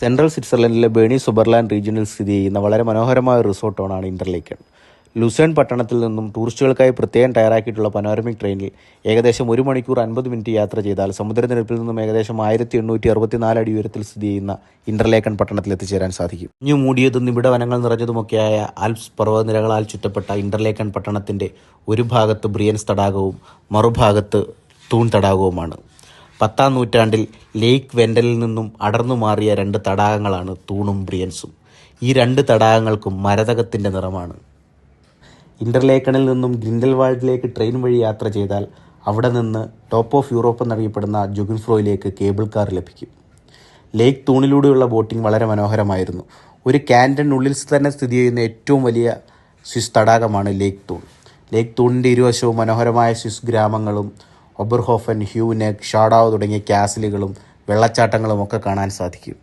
Central സ്വിറ്റ്സർലൻഡിലെ Berny സുബർലാൻഡ് റീജിയനിൽ സ്ഥിതി ചെയ്യുന്ന വളരെ മനോഹരമായ റിസോർട്ടാണ് ഇന്റർലേക്കൺ. ലുസേൺ പട്ടണത്തിൽ നിന്നും ടൂറിസ്റ്റുകൾക്കായി പ്രത്യേകം തയ്യാറാക്കിയിട്ടുള്ള പനോരമിക് ട്രെയിനിൽ ഏകദേശം 1 മണിക്കൂർ 50 മിനിറ്റ് യാത്ര ചെയ്താൽ സമുദ്രനിരപ്പിൽ നിന്നും ഏകദേശം 1864 അടി ഉയരത്തിൽ സ്ഥിതി ചെയ്യുന്ന ഇന്റർലേക്കൺ പട്ടണത്തിൽ എത്തിച്ചേരാൻ സാധിക്കും. മഞ്ഞു മൂടിയതും നിബിഡ വനങ്ങൾ നിറഞ്ഞതുമൊക്കെയായ ആൽപ്സ് പർവ്വതനിരകളാൽ ചുറ്റപ്പെട്ട ഇന്റർലേക്കൺ പട്ടണത്തിന്റെ ഒരു ഭാഗത്ത് ബ്രിയൻസ് തടാകവും മറുഭാഗത്ത് തൂൺ തടാകവുമാണ്. 10-ാം നൂറ്റാണ്ടിൽ ലേക്ക് വെൻഡലിൽ നിന്നും അടർന്നു മാറിയ 2 തടാകങ്ങളാണ് തൂണും ബ്രിയൻസും. ഈ 2 തടാകങ്ങൾക്കും മരതകത്തിൻ്റെ നിറമാണ്. ഇന്റർലേക്കണിൽ നിന്നും ഗ്രിൻഡൽവാൾഡിലേക്ക് ട്രെയിൻ വഴി യാത്ര ചെയ്താൽ അവിടെ നിന്ന് ടോപ്പ് ഓഫ് യൂറോപ്പ് എന്നറിയപ്പെടുന്ന ജുഗൻഫ്രോയിലേക്ക് കേബിൾ കാർ ലഭിക്കും. ലേക്ക് തൂണിലൂടെയുള്ള ബോട്ടിംഗ് വളരെ മനോഹരമായിരുന്നു. ഒരു ക്യാൻറ്റനുള്ളിൽ തന്നെ സ്ഥിതി ചെയ്യുന്ന ഏറ്റവും വലിയ സ്വിസ് തടാകമാണ് ലേക്ക് തൂൺ. ലേക്ക് തൂണിൻ്റെ ഇരുവശവും മനോഹരമായ സ്വിസ് ഗ്രാമങ്ങളും ഒബർഹോഫൻ, ഹ്യൂനെക്, ഷാഡാവ് തുടങ്ങിയ കാസിലുകളും വെള്ളച്ചാട്ടങ്ങളും ഒക്കെ കാണാൻ സാധിക്കും.